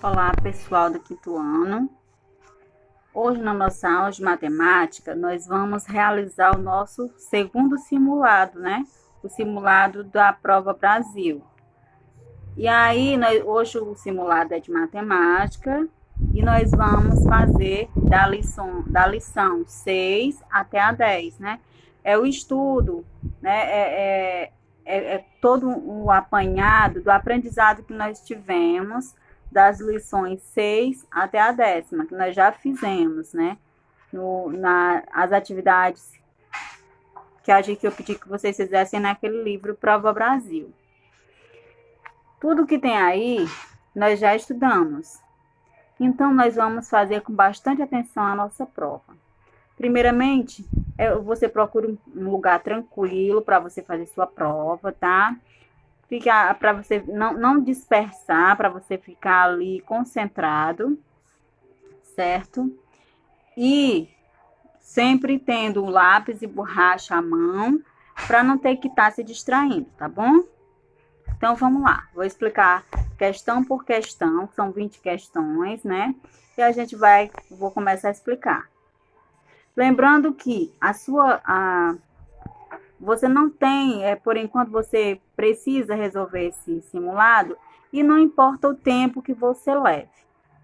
Olá, pessoal do quinto ano. Hoje, na nossa aula de matemática, nós vamos realizar o nosso segundo simulado, né? O simulado da Prova Brasil. E aí, hoje o simulado é de matemática e nós vamos fazer da lição 6 até a 10, né? É o estudo, né? É todo o apanhado do aprendizado que nós tivemos das lições 6 até a 10ª, que nós já fizemos, né? As atividades que eu pedi que vocês fizessem naquele livro Prova Brasil. Tudo que tem aí, nós já estudamos. Então, nós vamos fazer com bastante atenção a nossa prova. Primeiramente, você procura um lugar tranquilo para você fazer sua prova, tá? Para você não dispersar, para você ficar ali concentrado, certo? E sempre tendo um lápis e borracha à mão, para não ter que estar se distraindo, tá bom? Então, vamos lá. Vou explicar questão por questão, são 20 questões, né? E vou começar a explicar. Lembrando que você não tem, por enquanto, você precisa resolver esse simulado e não importa o tempo que você leve,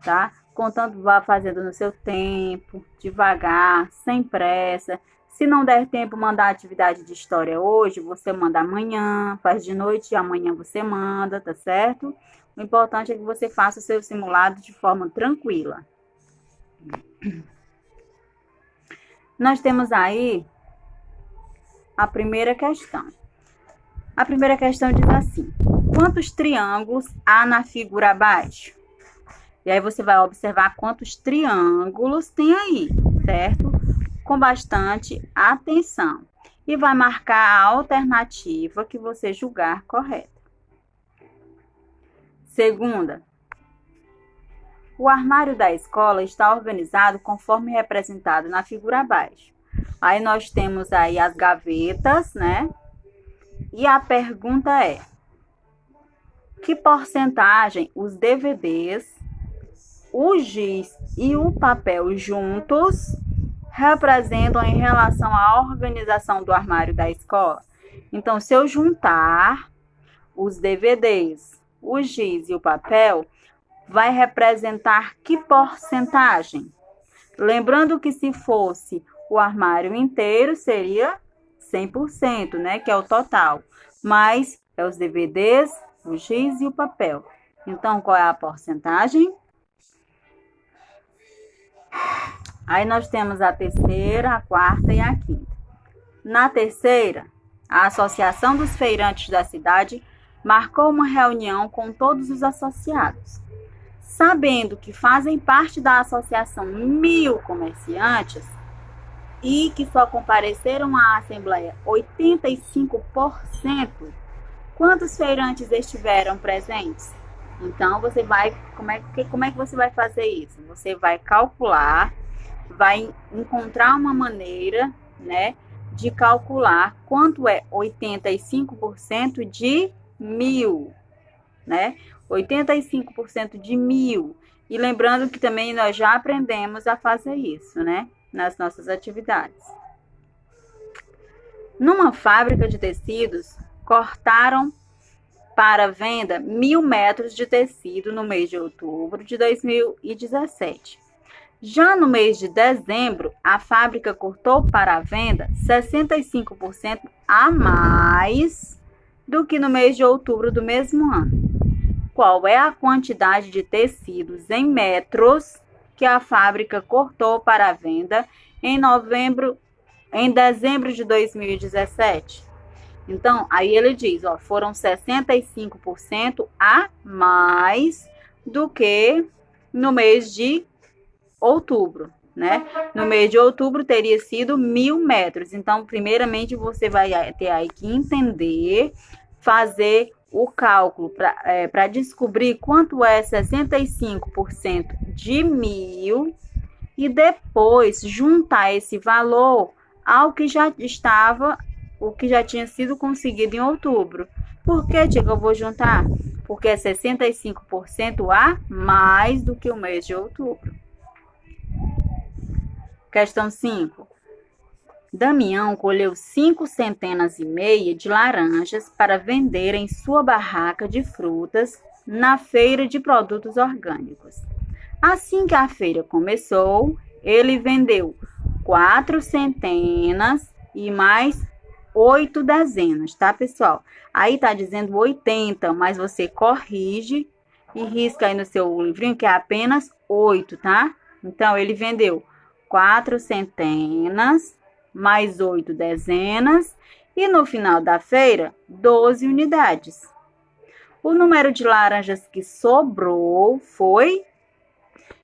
tá? Contanto, vá fazendo no seu tempo, devagar, sem pressa. Se não der tempo mandar atividade de história hoje, você manda amanhã, faz de noite e amanhã você manda, tá certo? O importante é que você faça o seu simulado de forma tranquila. Nós temos aí a primeira questão. A primeira questão diz assim: quantos triângulos há na figura abaixo? E aí você vai observar quantos triângulos tem aí, certo? Com bastante atenção. E vai marcar a alternativa que você julgar correta. Segunda, o armário da escola está organizado conforme representado na figura abaixo. Aí nós temos aí as gavetas, né? E a pergunta é: que porcentagem os DVDs, o giz e o papel juntos representam em relação à organização do armário da escola? Então, se eu juntar os DVDs, o giz e o papel, vai representar que porcentagem? Lembrando que se fosse o armário inteiro, seria 100%, né? Que é o total. Mas é os DVDs, o giz e o papel. Então, qual é a porcentagem? Aí nós temos a terceira, a quarta e a quinta. Na terceira, a Associação dos Feirantes da cidade marcou uma reunião com todos os associados. Sabendo que fazem parte da associação 1.000 comerciantes e que só compareceram à assembleia 85%, quantos feirantes estiveram presentes? Então, como é que você vai fazer isso? Você vai calcular, vai encontrar uma maneira, né, de calcular quanto é 85% de 1.000, né? 85% de 1.000. E lembrando que também nós já aprendemos a fazer isso, né? Nas nossas atividades. Numa fábrica de tecidos, cortaram para venda 1.000 metros de tecido no mês de outubro de 2017. Já no mês de dezembro, a fábrica cortou para a venda 65% a mais do que no mês de outubro do mesmo ano. Qual é a quantidade de tecidos em metros que a fábrica cortou para a venda em dezembro de 2017? Então, aí ele diz, foram 65% a mais do que no mês de outubro, né? No mês de outubro teria sido 1.000 metros. Então, primeiramente, você vai ter aí que entender, fazer o cálculo para descobrir quanto é 65% de 1.000 e depois juntar esse valor ao que já tinha sido conseguido em outubro. Por que, tia, que eu vou juntar? porque é 65% a mais do que o mês de outubro. Questão 5. Damião colheu 5 centenas e meia de laranjas para vender em sua barraca de frutas na feira de produtos orgânicos. Assim que a feira começou, ele vendeu 4 centenas e mais 8 dezenas, tá, pessoal? Aí tá dizendo 80, mas você corrige e risca aí no seu livrinho que é apenas 8, tá? Então, ele vendeu 4 centenas mais 8 dezenas e no final da feira, 12 unidades. O número de laranjas que sobrou foi...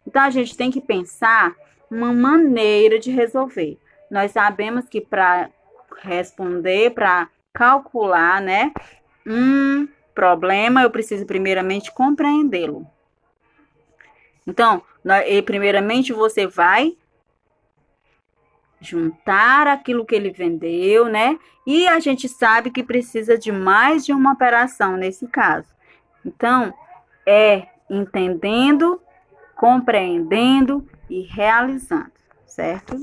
Então, a gente tem que pensar uma maneira de resolver. Nós sabemos que para responder, para calcular, né, um problema, eu preciso primeiramente compreendê-lo. Então, primeiramente você vai juntar aquilo que ele vendeu, né? E a gente sabe que precisa de mais de uma operação nesse caso. Então, é entendendo, compreendendo e realizando, certo?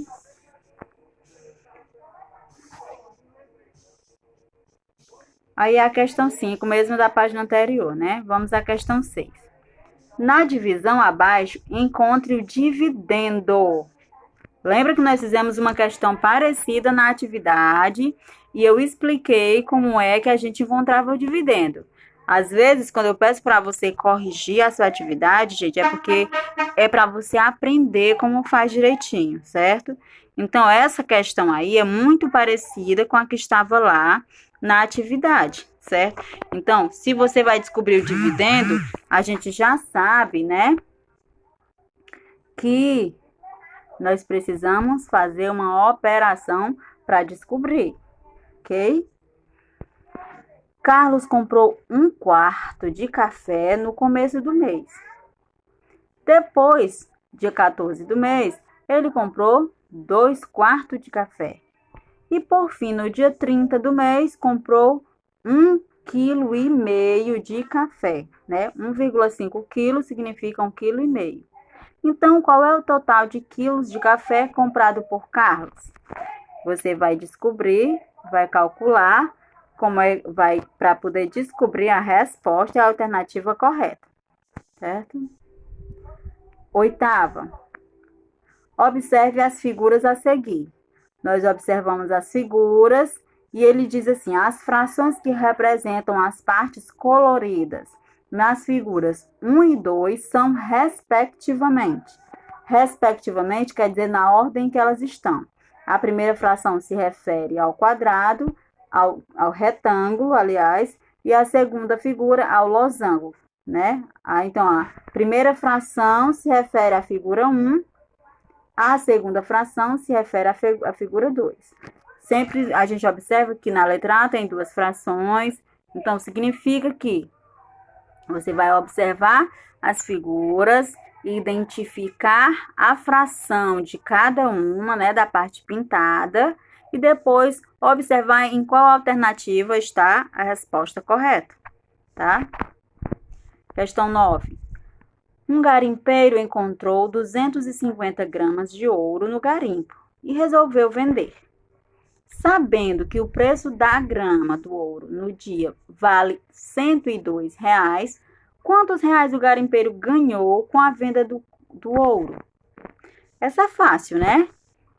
Aí a questão 5, mesmo da página anterior, né? Vamos à questão 6. Na divisão abaixo, encontre o dividendo. Lembra que nós fizemos uma questão parecida na atividade e eu expliquei como é que a gente encontrava o dividendo. Às vezes, quando eu peço para você corrigir a sua atividade, gente, é porque é para você aprender como faz direitinho, certo? Então, essa questão aí é muito parecida com a que estava lá na atividade, certo? Então, se você vai descobrir o dividendo, a gente já sabe, né, que nós precisamos fazer uma operação para descobrir, ok? Carlos comprou 1/4 de café no começo do mês. Depois, dia 14 do mês, ele comprou 2/4 de café. E por fim, no dia 30 do mês, comprou 1,5 kg de café, né? 1,5 kg significa 1,5 kg. Então, qual é o total de quilos de café comprado por Carlos? Você vai descobrir, vai calcular, para poder descobrir a resposta e a alternativa correta, certo? 8ª. Observe as figuras a seguir. Nós observamos as figuras e ele diz assim, as frações que representam as partes coloridas nas figuras 1 e 2 são respectivamente. Respectivamente quer dizer na ordem que elas estão. A primeira fração se refere ao quadrado, ao retângulo, aliás, e a segunda figura ao losango, né? Então, a primeira fração se refere à figura 1, a segunda fração se refere à figura 2. Sempre a gente observa que na letra A tem 2 frações, então significa que você vai observar as figuras, identificar a fração de cada uma, né, da parte pintada, e depois observar em qual alternativa está a resposta correta, tá? Questão 9. Um garimpeiro encontrou 250 gramas de ouro no garimpo e resolveu vender. Sabendo que o preço da grama do ouro no dia vale R$ 102, quantos reais o garimpeiro ganhou com a venda do ouro? Essa é fácil, né?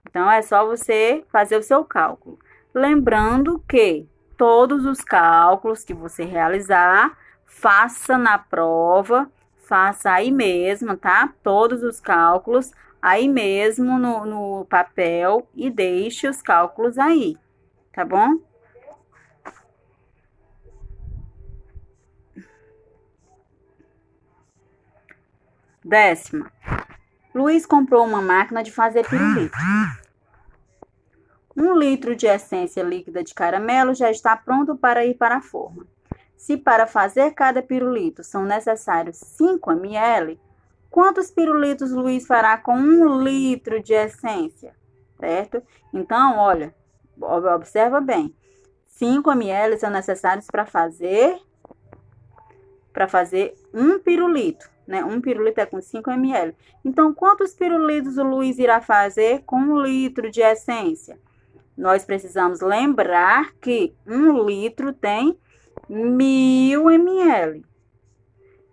Então, é só você fazer o seu cálculo. Lembrando que todos os cálculos que você realizar, faça na prova, faça aí mesmo, tá? Todos os cálculos aí mesmo no papel e deixe os cálculos aí, tá bom? Décima. Luiz comprou uma máquina de fazer pirulito. 1 litro de essência líquida de caramelo já está pronto para ir para a forma. Se para fazer cada pirulito são necessários 5 ml, quantos pirulitos Luiz fará com 1 litro de essência? Certo? Então, olha, observa bem. 5 ml são necessários para fazer para fazer um pirulito, né? Um pirulito é com 5 ml. Então, quantos pirulitos o Luiz irá fazer com 1 litro de essência? Nós precisamos lembrar que 1 litro tem 1000 ml.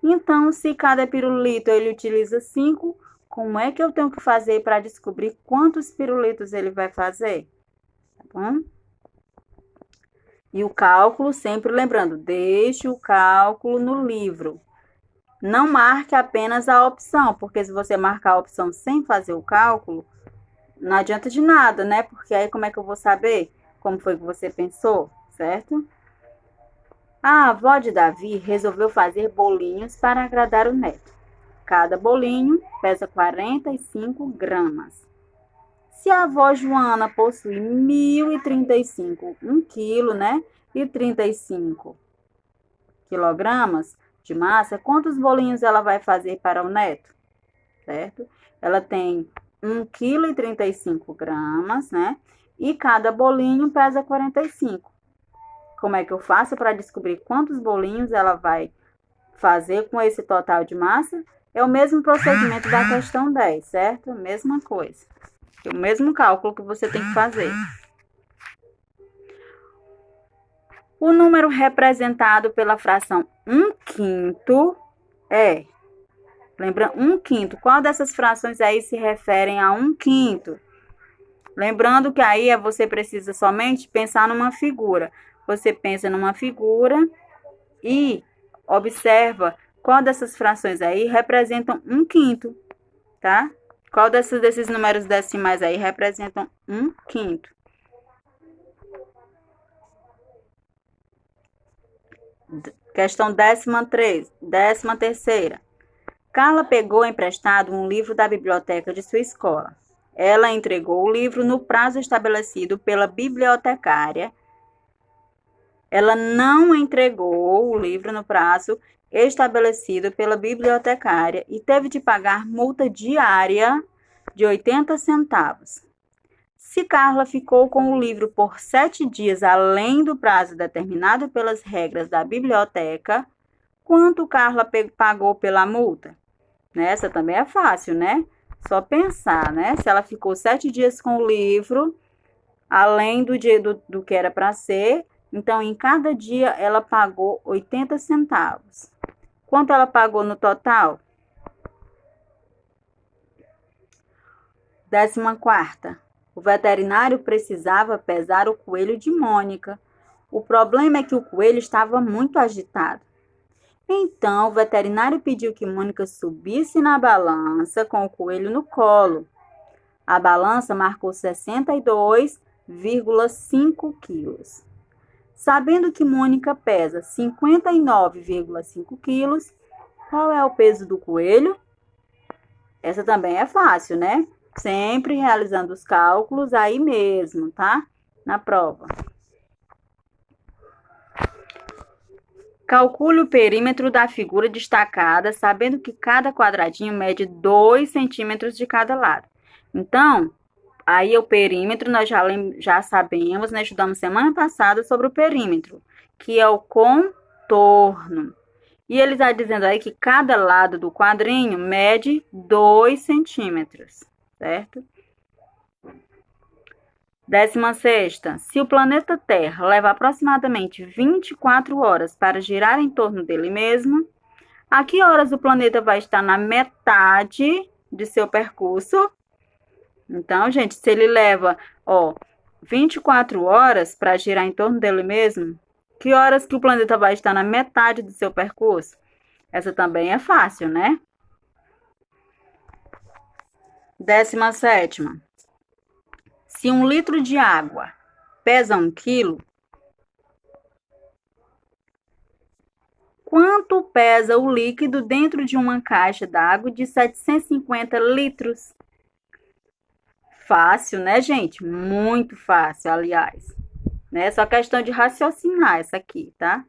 Então, se cada pirulito ele utiliza 5, como é que eu tenho que fazer para descobrir quantos pirulitos ele vai fazer? Tá bom? E o cálculo, sempre lembrando, deixe o cálculo no livro. Não marque apenas a opção, porque se você marcar a opção sem fazer o cálculo, não adianta de nada, né? Porque aí como é que eu vou saber como foi que você pensou, certo? A avó de Davi resolveu fazer bolinhos para agradar o neto. Cada bolinho pesa 45 gramas. Se a avó Joana possui 1035, 1 quilo, né? E 35 quilogramas de massa, quantos bolinhos ela vai fazer para o neto? Certo? Ela tem 1,35 kg, né? E cada bolinho pesa 45. Como é que eu faço para descobrir quantos bolinhos ela vai fazer com esse total de massa? É o mesmo procedimento da questão 10, certo? Mesma coisa. O mesmo cálculo que você tem que fazer. O número representado pela fração 1/5 é... Lembra, 1/5. Qual dessas frações aí se referem a 1/5? Lembrando que aí você precisa somente pensar numa figura. Você pensa numa figura e observa qual dessas frações aí representam 1/5, tá? Qual desses números decimais aí representam 1/5? Questão 13ª. Carla pegou emprestado um livro da biblioteca de sua escola. Ela entregou o livro no prazo estabelecido pela bibliotecária. Ela não entregou o livro no prazo estabelecido pela bibliotecária e teve de pagar multa diária de 80 centavos. Se Carla ficou com o livro por 7 dias além do prazo determinado pelas regras da biblioteca, quanto Carla pagou pela multa? Essa também é fácil, né? Só pensar, né? Se ela ficou 7 dias com o livro, além do dia do que era para ser, então em cada dia ela pagou 80 centavos. Quanto ela pagou no total? 14ª. O veterinário precisava pesar o coelho de Mônica. O problema é que o coelho estava muito agitado. Então, o veterinário pediu que Mônica subisse na balança com o coelho no colo. A balança marcou 62,5 quilos. Sabendo que Mônica pesa 59,5 quilos, qual é o peso do coelho? Essa também é fácil, né? Sempre realizando os cálculos aí mesmo, tá? Na prova. Calcule o perímetro da figura destacada, sabendo que cada quadradinho mede 2 centímetros de cada lado. Então, aí o perímetro nós já sabemos, né? Estudamos semana passada sobre o perímetro, que é o contorno. E ele está dizendo aí que cada lado do quadrinho mede 2 centímetros, certo? 16ª. Se o planeta Terra leva aproximadamente 24 horas para girar em torno dele mesmo, a que horas o planeta vai estar na metade de seu percurso? Então, gente, se ele leva, 24 horas para girar em torno dele mesmo, que horas que o planeta vai estar na metade do seu percurso? Essa também é fácil, né? 17ª. Se 1 litro de água pesa 1 quilo, quanto pesa o líquido dentro de uma caixa d'água de 750 litros? Fácil, né, gente? Muito fácil, aliás. É só questão de raciocinar essa aqui, tá?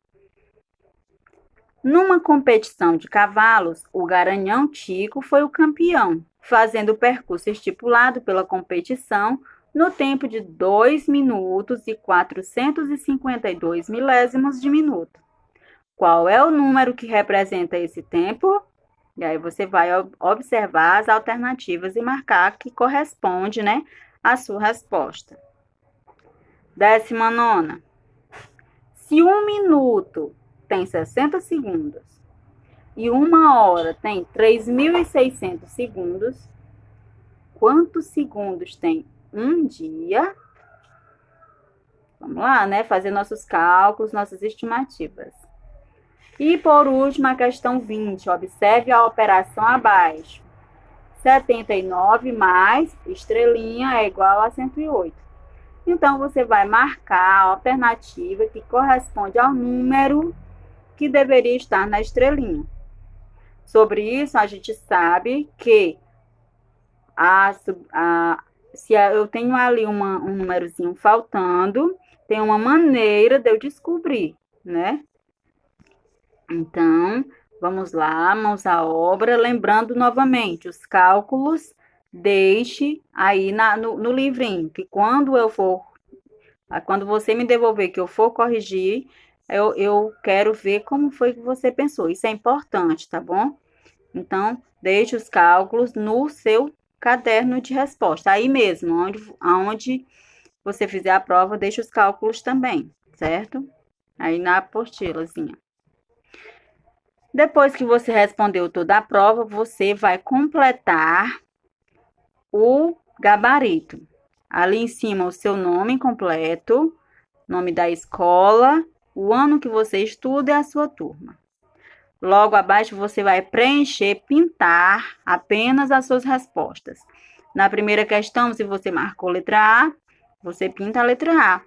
Numa competição de cavalos, o Garanhão Tico foi o campeão, fazendo o percurso estipulado pela competição no tempo de 2 minutos e 452 milésimos de minuto. qual é o número que representa esse tempo. E aí você vai observar as alternativas e marcar que corresponde, né, à sua resposta. 19ª. Se 1 minuto tem 60 segundos e 1 hora tem 3.600 segundos, quantos segundos tem um dia? Vamos lá, né? Fazer nossos cálculos, nossas estimativas. E por último, a questão 20. Observe a operação abaixo. 79 mais estrelinha é igual a 108. Então, você vai marcar a alternativa que corresponde ao número que deveria estar na estrelinha. Sobre isso, a gente sabe que se eu tenho ali um númerozinho faltando, tem uma maneira de eu descobrir, né? Então, vamos lá, mãos à obra. Lembrando novamente, os cálculos, deixe aí no livrinho, que quando você me devolver que eu for corrigir, eu quero ver como foi que você pensou. Isso é importante, tá bom? Então, deixe os cálculos no seu caderno de resposta. Aí mesmo, onde você fizer a prova, deixe os cálculos também, certo? Aí na apostilazinha. Depois que você respondeu toda a prova, você vai completar o gabarito. Ali em cima, o seu nome completo, nome da escola, o ano que você estuda e a sua turma. Logo abaixo, você vai preencher, pintar apenas as suas respostas. Na primeira questão, se você marcou letra A, você pinta a letra A.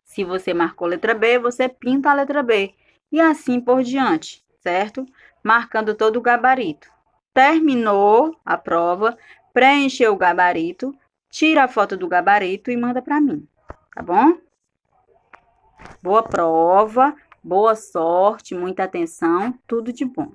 Se você marcou letra B, você pinta a letra B. E assim por diante, certo? Marcando todo o gabarito. Terminou a prova, preencheu o gabarito, tira a foto do gabarito e manda para mim, tá bom? Boa prova, boa sorte, muita atenção, tudo de bom.